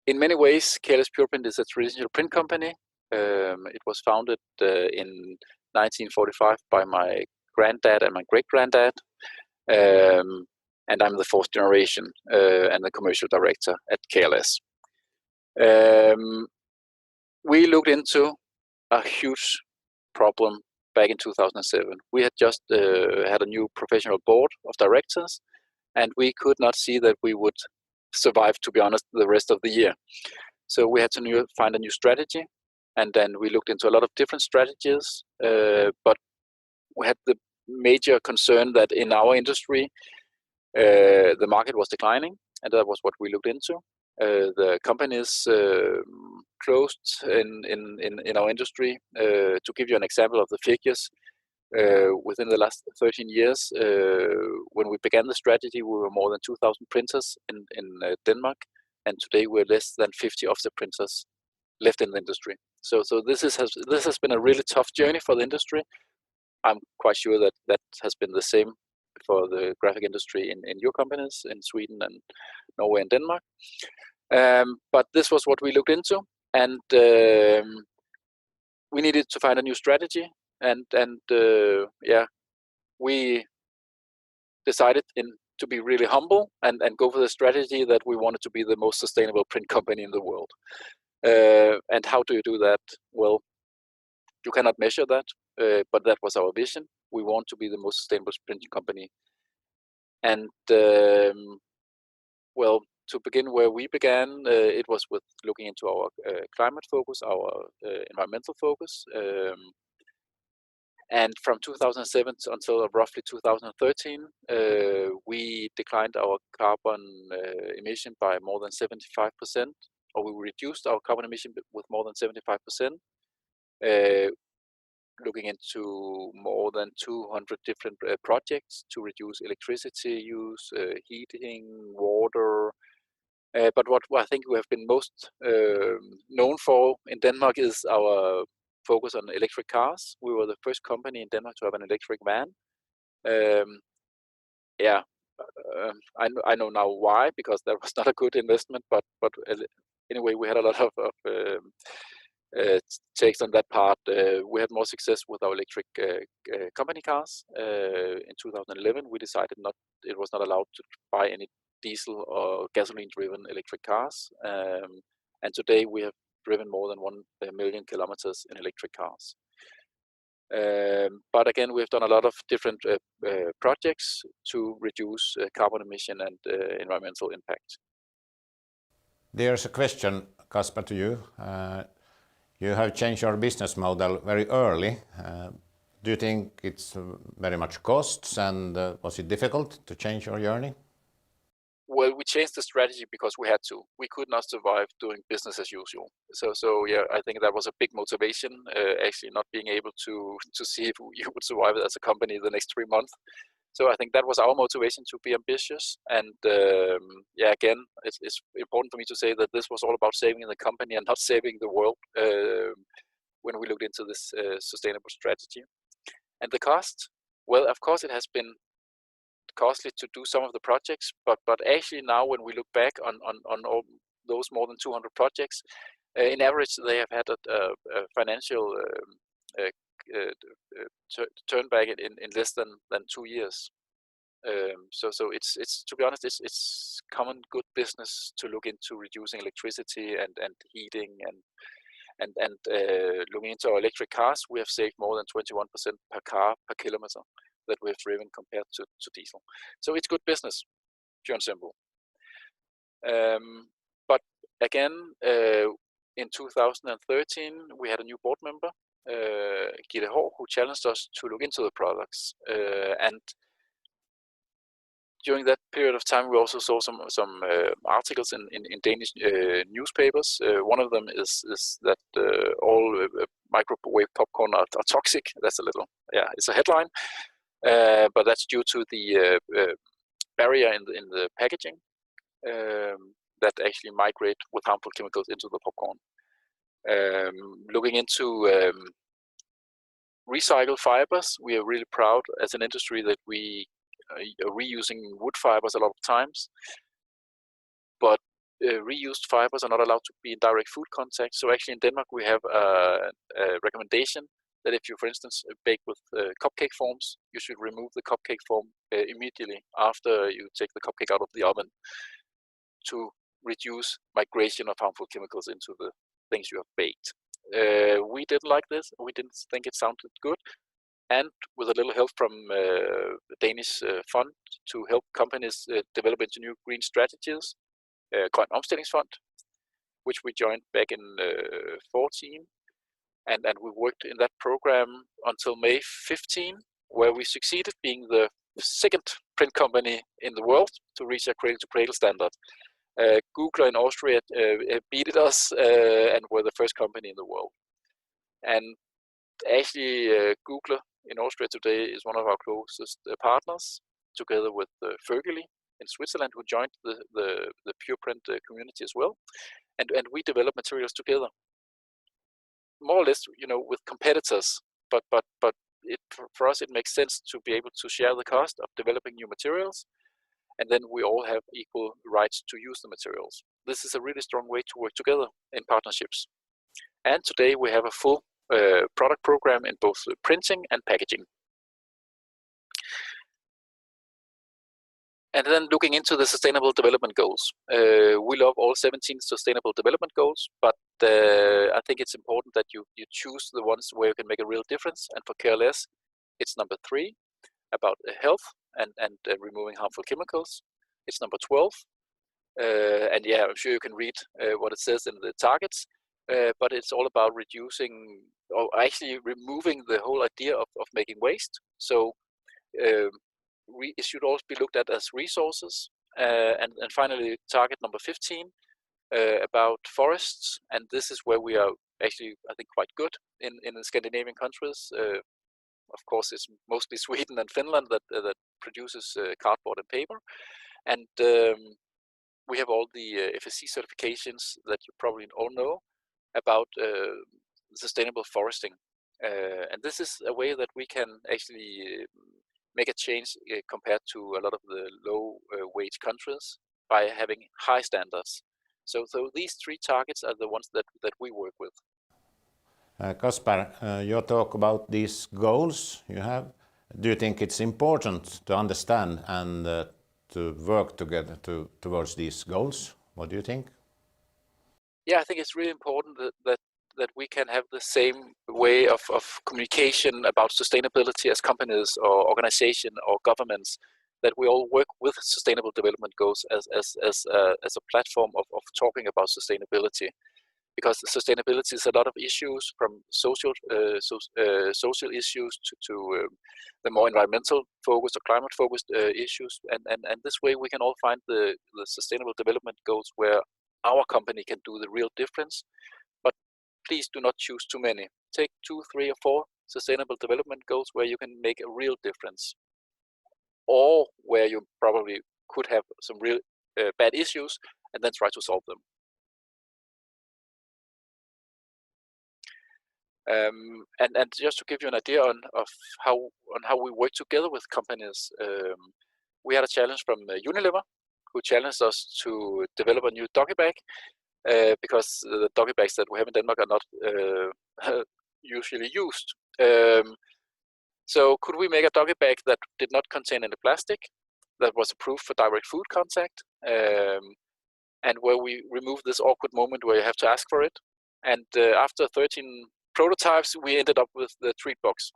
In many ways, KLS Pureprint is a traditional print company. It was founded in 1945 by my granddad and my great-granddad. And I'm the fourth generation and the commercial director at KLS. We looked into a huge problem back in 2007. We had just had a new professional board of directors, and we could not see that we would survive, to be honest, the rest of the year. So we had to find a new strategy, and then we looked into a lot of different strategies, but we had the major concern that in our industry, the market was declining, and that was what we looked into. The companies closed in our industry. To give you an example of the figures, within the last 13 years, when we began the strategy, we were more than 2,000 printers in Denmark, and today we're less than 50 of the printers left in the industry. So this has been a really tough journey for the industry. I'm quite sure that has been the same for the graphic industry in your companies in Sweden and Norway and Denmark. But this was what we looked into, and we needed to find a new strategy, and we decided to be really humble and go for the strategy that we wanted to be the most sustainable print company in the world. And how do you do that? Well, you cannot measure that, but that was our vision. We want to be the most sustainable printing company. And well, to begin where we began, it was with looking into our climate focus, our environmental focus. And from 2007 until roughly 2013, we declined our carbon emission by more than 75%, or we reduced our carbon emission with more than 75%. Looking into more than 200 different projects to reduce electricity use, heating, water. But what I think we have been most known for in Denmark is our focus on electric cars. We were the first company in Denmark to have an electric van. I know now why, because that was not a good investment. But anyway, we had a lot of takes on that part. We had more success with our electric company cars. In 2011, we decided it was not allowed to buy any diesel or gasoline-driven electric cars. And today we have driven more than 1 million kilometers in electric cars. But again, we've done a lot of different projects to reduce carbon emission and environmental impact. There's a question, Kasper, to you. You have changed your business model very early. Do you think it's very much costs, and was it difficult to change your journey? Well, we changed the strategy because we had to. We could not survive doing business as usual. So yeah, I think that was a big motivation. Actually, not being able to see if you would survive as a company the next 3 months. So I think that was our motivation, to be ambitious. And yeah, again, it's important for me to say that this was all about saving the company and not saving the world when we looked into this sustainable strategy. And the cost, well, of course, it has been costly to do some of the projects, but actually now when we look back on all those more than 200 projects, in average they have had a financial turn back in less than 2 years. So it's to be honest, it's common good business to look into reducing electricity and heating and looking into our electric cars. We have saved more than 21% per car per kilometer that we have driven compared to diesel. So it's good business, pure and simple. But again, in 2013, we had a new board member, Gitte Haahr, who challenged us to look into the products. And during that period of time, we also saw some articles in Danish newspapers. One of them is that all microwave popcorn are toxic. That's a little, yeah, it's a headline. But that's due to the barrier in the packaging that actually migrate with harmful chemicals into the popcorn. Looking into recycled fibers, we are really proud as an industry that we are reusing wood fibers a lot of times. But reused fibers are not allowed to be in direct food contact. So actually in Denmark, we have a recommendation that if you, for instance, bake with cupcake forms, you should remove the cupcake form immediately after you take the cupcake out of the oven to reduce migration of harmful chemicals into the things you have baked. We didn't like this. We didn't think it sounded good. And with a little help from the Danish fund to help companies develop into new green strategies, Grøn Omstillingsfond, which we joined back in 2014. And we worked in that program until May 15, where we succeeded being the second print company in the world to reach a cradle-to-cradle standard. Google in Austria beat us and were the first company in the world. And actually, Google in Austria today is one of our closest partners, together with Piocalio in Switzerland, who joined the pure print community as well. And we develop materials together, more or less, you know, with competitors. But for us, it makes sense to be able to share the cost of developing new materials, and then we all have equal rights to use the materials. This is a really strong way to work together in partnerships. And today we have a full product program in both printing and packaging. And then looking into the Sustainable Development Goals. We love all 17 Sustainable Development Goals, but I think it's important that you choose the ones where you can make a real difference. And for KLS, it's number 3, about health and removing harmful chemicals. It's number 12. And yeah, I'm sure you can read what it says in the targets, but it's all about reducing, or actually removing the whole idea of making waste. So it should also be looked at as resources. And finally, target number 15, about forests. And this is where we are actually, I think, quite good in the Scandinavian countries. Of course, it's mostly Sweden and Finland that produces cardboard and paper. And we have all the FSC certifications that you probably all know about sustainable foresting. And this is a way that we can actually make a change compared to a lot of the low wage countries by having high standards. So these three targets are the ones that we work with. Kasper, your talk about these goals you have, do you think it's important to understand and to work together towards these goals? What do you think? Yeah, I think it's really important that we can have the same way of communication about sustainability as companies or organization or governments, that we all work with sustainable development goals as a platform of talking about sustainability. Because sustainability is a lot of issues, from social issues to the more environmental focused or climate focused issues, and this way we can all find the sustainable development goals where our company can do the real difference. But please do not choose too many. Take 2, 3, or 4 sustainable development goals where you can make a real difference, or where you probably could have some real bad issues, and then try to solve them. And just to give you an idea on how we work together with companies, we had a challenge from Unilever, who challenged us to develop a new doggy bag, because the doggy bags that we have in Denmark are not usually used. So could we make a doggy bag that did not contain any plastic, that was approved for direct food contact, and where we remove this awkward moment where you have to ask for it? And after 13 prototypes, we ended up with the treat box.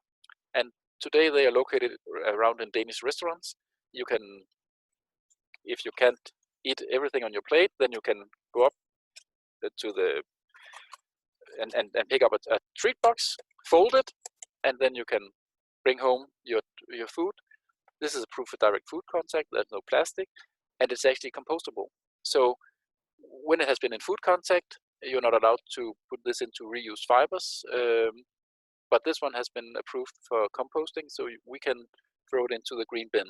And today they are located around in Danish restaurants. You can, if you can't eat everything on your plate, then you can go up to the and pick up a treat box, fold it, and then you can bring home your food. This is approved for direct food contact. There's no plastic, and it's actually compostable. So when it has been in food contact, you're not allowed to put this into reused fibers, but this one has been approved for composting, so we can throw it into the green bin,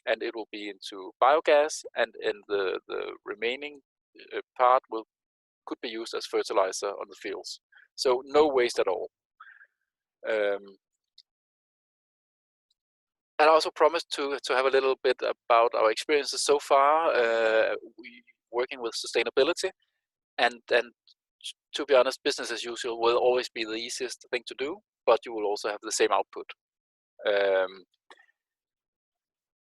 and it will be into biogas, and in the remaining part could be used as fertilizer on the fields. So no waste at all. And I also promised to have a little bit about our experiences so far. We working with sustainability, and to be honest, business as usual will always be the easiest thing to do, but you will also have the same output.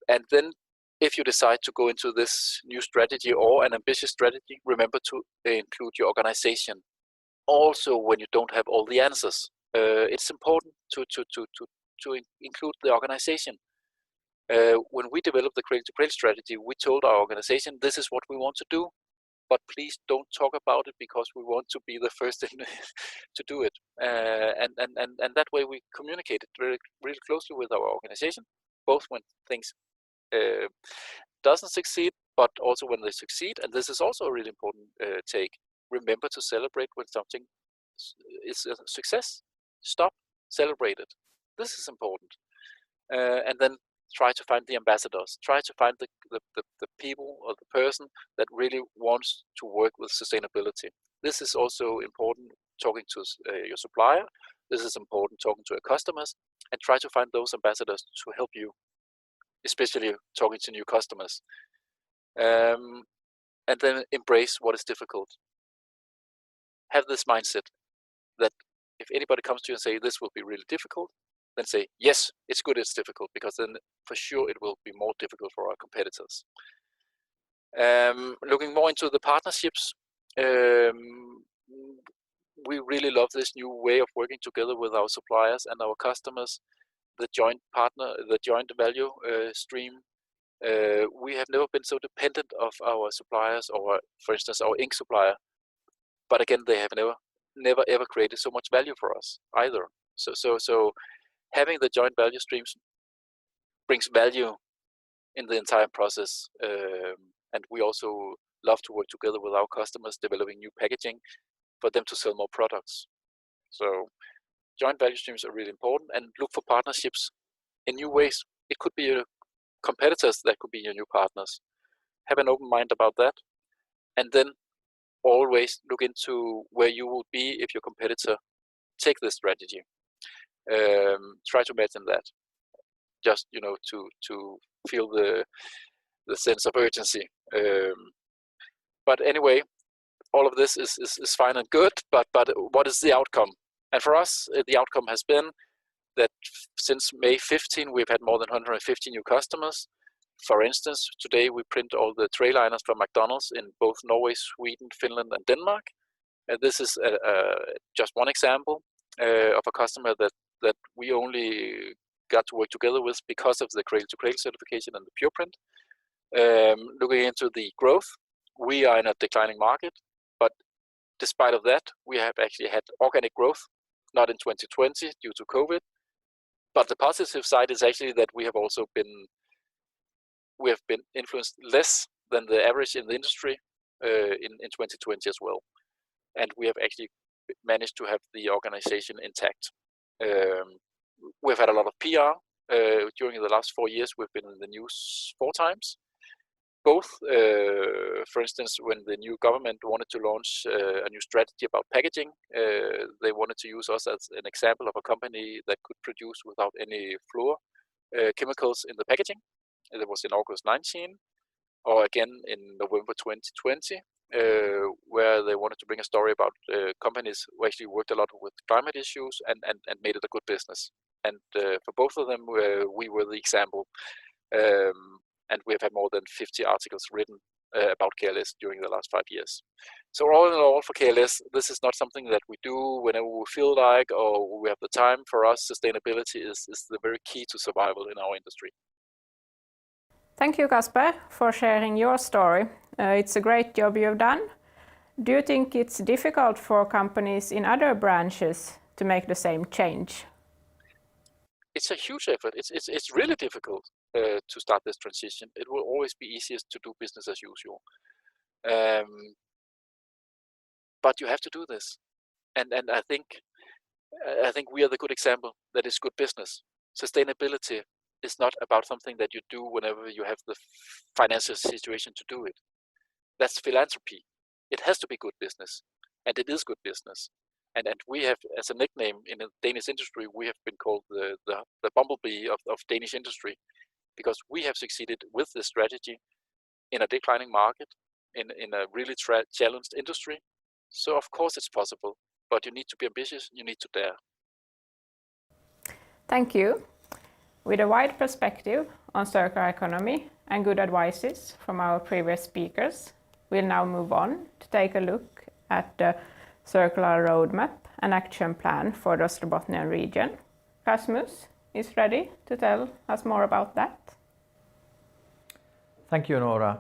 And then if you decide to go into this new strategy or an ambitious strategy, remember to include your organization. Also, when you don't have all the answers, it's important to include the organization. When we developed the Cradle to Cradle strategy, we told our organization, this is what we want to do, but please don't talk about it because we want to be the first to do it. And that way we communicated really closely with our organization, both when things doesn't succeed, but also when they succeed. And this is also a really important take. Remember to celebrate when something is a success. Stop, celebrate it. This is important. And then try to find the ambassadors. Try to find the people or the person that really wants to work with sustainability. This is also important talking to your supplier. This is important talking to your customers, and try to find those ambassadors to help you, especially talking to new customers. And then embrace what is difficult. Have this mindset that if anybody comes to you and say this will be really difficult, then say, yes, it's good it's difficult, because then for sure it will be more difficult for our competitors. Looking more into the partnerships, we really love this new way of working together with our suppliers and our customers, the joint value stream. We have never been so dependent of our suppliers, or for instance our ink supplier, but again they have never ever created so much value for us either. So having the joint value streams brings value in the entire process, and we also love to work together with our customers developing new packaging for them to sell more products. So joint value streams are really important, and look for partnerships in new ways. It could be your competitors that could be your new partners. Have an open mind about that, and then always look into where you will be if your competitor take this strategy. Try to imagine that, just to feel sense of urgency. But anyway, all of this is fine and good, but what is the outcome? And for us, the outcome has been that since May 15, we've had more than 150 new customers. For instance, today we print all the tray liners from McDonald's in both Norway, Sweden, Finland, and Denmark. And this is just one example of a customer that we only got to work together with because of the cradle-to-cradle certification and the pure print. Looking into the growth, we are in a declining market, but despite of that, we have actually had organic growth, not in 2020 due to COVID. But the positive side is actually that we have been influenced less than the average in the industry in 2020 as well. And we have actually managed to have the organization intact. We've had a lot of PR. During the last 4 years, we've been in the news 4 times. Both, for instance, when the new government wanted to launch a new strategy about packaging, they wanted to use us as an example of a company that could produce without any fluor chemicals in the packaging. That was in August 19, or again in November 2020, where they wanted to bring a story about companies who actually worked a lot with climate issues and made it a good business. And for both of them, we were the example. And we have had more than 50 articles written about KLS during the last 5 years. So all in all, for KLS, this is not something that we do whenever we feel like or we have the time. For us, sustainability is the very key to survival in our industry. Thank you, Kasper, for sharing your story. It's a great job you've done. Do you think it's difficult for companies in other branches to make the same change? It's a huge effort. It's really difficult to start this transition. It will always be easiest to do business as usual. But you have to do this. And I think we are the good example that is good business. Sustainability is not about something that you do whenever you have the financial situation to do it. That's philanthropy. It has to be good business, and it is good business. And we have, as a nickname in the Danish industry, we have been called the bumblebee of Danish industry, because we have succeeded with this strategy in a declining market, in a really challenged industry. So of course it's possible, but you need to be ambitious, you need to dare. Thank you. With a wide perspective on circular economy and good advices from our previous speakers, we'll now move on to take a look at the circular roadmap and action plan for the Ostrobothnian region. Rasmus is ready to tell us more about that. Thank you, Nora,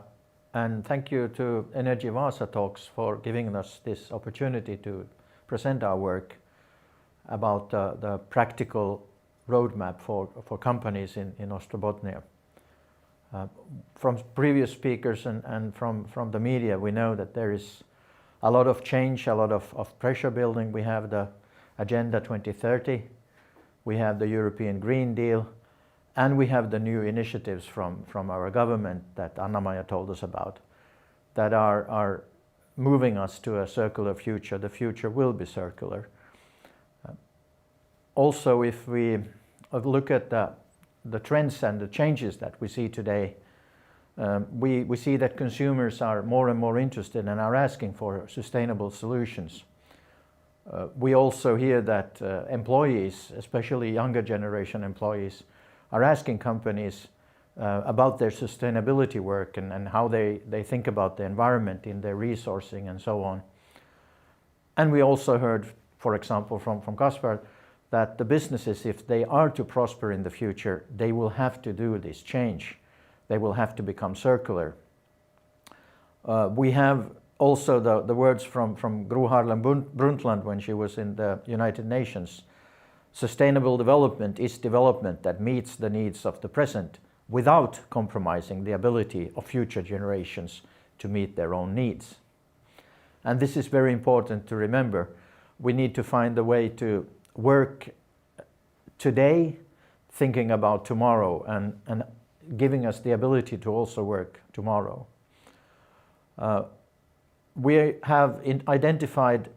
and thank you to Energy Vaasa Talks for giving us this opportunity to present our work about the practical roadmap for companies in Ostrobothnia. From previous speakers and from the media, we know that there is a lot of change, a lot of pressure building. We have the Agenda 2030, we have the European Green Deal, and we have the new initiatives from our government that Anamaya told us about, that are moving us to a circular future. The future will be circular. Also, if we look at the trends and the changes that we see today, we see that consumers are more and more interested and are asking for sustainable solutions. We also hear that employees, especially younger generation employees, are asking companies about their sustainability work and how they think about the environment in their resourcing and so on. And we also heard, for example, from Kasper, that the businesses, if they are to prosper in the future, they will have to do this change. They will have to become circular. We have also the words from Gro Harlem Brundtland when she was in the United Nations. Sustainable development is development that meets the needs of the present without compromising the ability of future generations to meet their own needs. And this is very important to remember. We need to find a way to work today, thinking about tomorrow, and giving us the ability to also work tomorrow. We have identified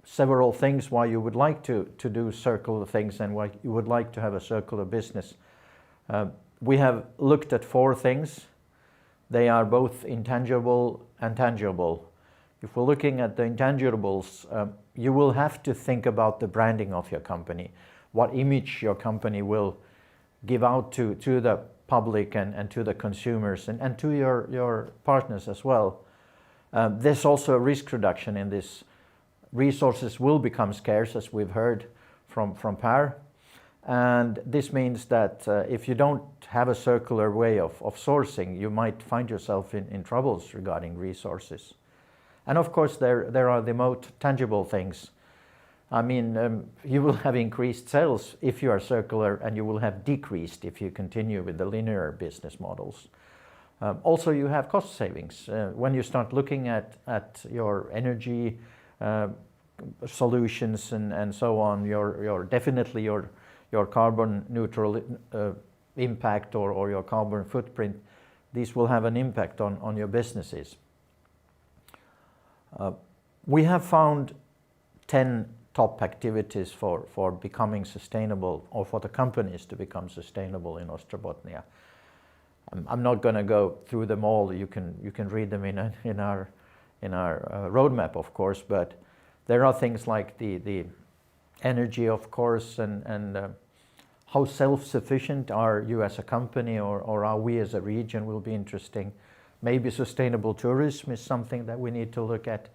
several things why you would like to do circular things and why you would like to have a circular business. We have looked at 4 things. They are both intangible and tangible. If we're looking at the intangibles, you will have to think about the branding of your company, what image your company will give out to the public and to the consumers and to your partners as well. There's also a risk reduction in this. Resources will become scarce, as we've heard from Per. And this means that if you don't have a circular way of sourcing, you might find yourself in troubles regarding resources. And of course, there are the most tangible things. I mean, you will have increased sales if you are circular, and you will have decreased if you continue with the linear business models. Also, you have cost savings. When you start looking at your energy solutions and so on, definitely your carbon neutral impact or your carbon footprint, these will have an impact on your businesses. We have found 10 top activities for becoming sustainable, or for the companies to become sustainable in Ostrobothnia. I'm not going to go through them all. You can read them in our roadmap, of course, but there are things like the energy, of course, and how self-sufficient are you as a company, or are we as a region, will be interesting. Maybe sustainable tourism is something that we need to look at,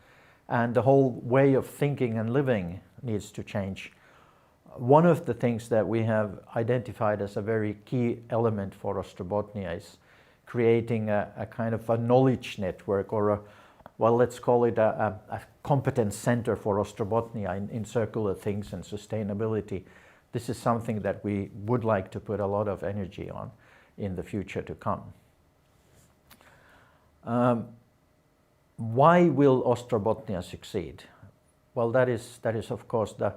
and the whole way of thinking and living needs to change. One of the things that we have identified as a very key element for Ostrobothnia is creating a kind of a knowledge network, or let's call it a competence center for Ostrobothnia in circular things and sustainability. This is something that we would like to put a lot of energy on in the future to come. Why will Ostrobothnia succeed? Well, that is of course the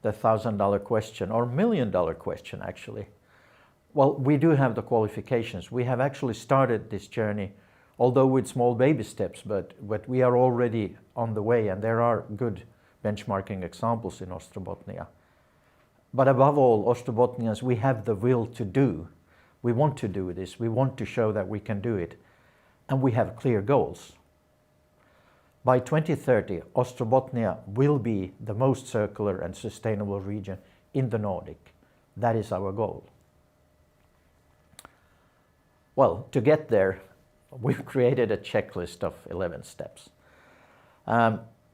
$1,000 question, or $1 million question actually. Well, we do have the qualifications. We have actually started this journey, although with small baby steps, but we are already on the way, and there are good benchmarking examples in Ostrobothnia. But above all, Ostrobothnians, we have the will to do. We want to do this. We want to show that we can do it. And we have clear goals. By 2030, Ostrobothnia will be the most circular and sustainable region in the Nordic. That is our goal. Well, to get there, we've created a checklist of 11 steps.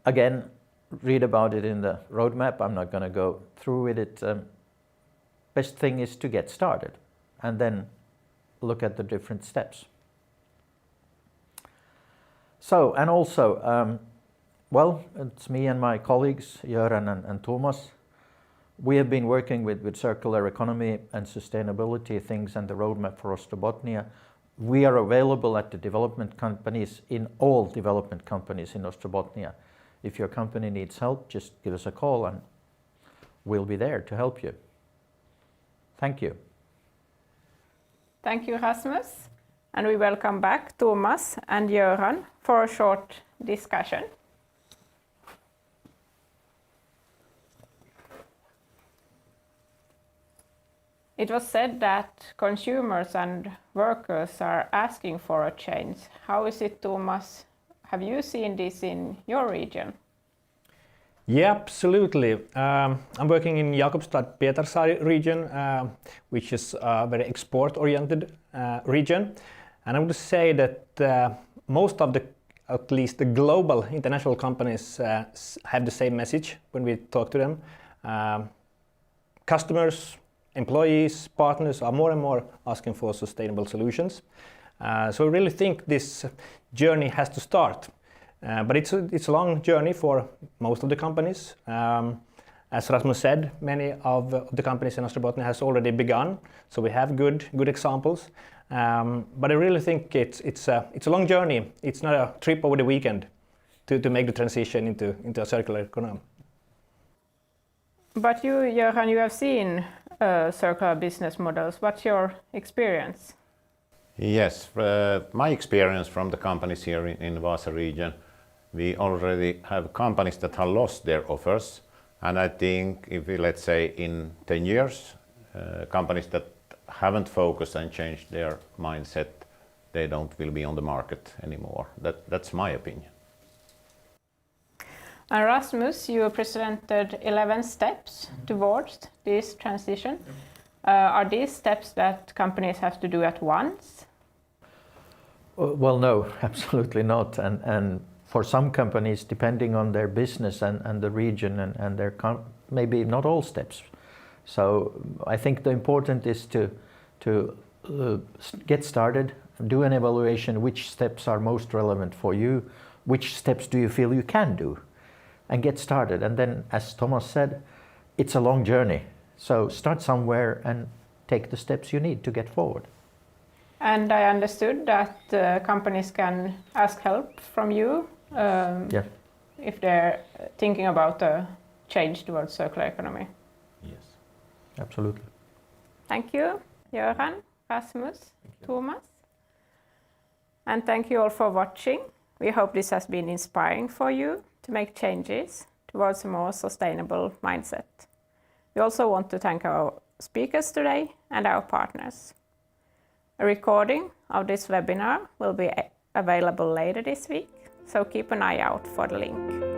Again, read about it in the roadmap. I'm not going to go through with it. Best thing is to get started and then look at the different steps. So, and also, it's me and my colleagues, Göran and Thomas. We have been working with circular economy and sustainability things and the roadmap for Ostrobothnia. We are available at the development companies, in all development companies in Ostrobothnia. If your company needs help, just give us a call and we'll be there to help you. Thank you. Thank you, Rasmus. And we welcome back Thomas and Göran for a short discussion. It was said that consumers and workers are asking for a change. How is it, Thomas? Have you seen this in your region? Yeah, absolutely. I'm working in Jakobstad Pietarsaari region, which is a very export-oriented region. And I would say that most of at least the global international companies have the same message when we talk to them. Customers, employees, partners are more and more asking for sustainable solutions. So I really think this journey has to start. But it's a long journey for most of the companies. As Rasmus said, many of the companies in Ostrobothnia has already begun, so we have good examples. But I really think it's a long journey. It's not a trip over the weekend to make the transition into a circular economy. But you, Göran, you have seen circular business models. What's your experience? Yes, my experience from the companies here in Vaasa region, we already have companies that have lost their offers, and I think if we, let's say, in 10 years, companies that haven't focused and changed their mindset they will be on the market anymore. That's my opinion. And Rasmus, you presented 11 steps towards this transition. Are these steps that companies have to do at once? Well, no, absolutely not. And for some companies, depending on their business and the region and their maybe not all steps. So I think the important is to get started, do an evaluation, which steps are most relevant for you, which steps do you feel you can do, and get started. And then, as Thomas said, it's a long journey. So start somewhere and take the steps you need to get forward. And I understood that companies can ask help from you if they're thinking about a change towards circular economy. Yes. Absolutely. Thank you, Göran, Rasmus, Thomas. And thank you all for watching. We hope this has been inspiring for you to make changes towards a more sustainable mindset. We also want to thank our speakers today and our partners. A recording of this webinar will be available later this week, so keep an eye out for the link.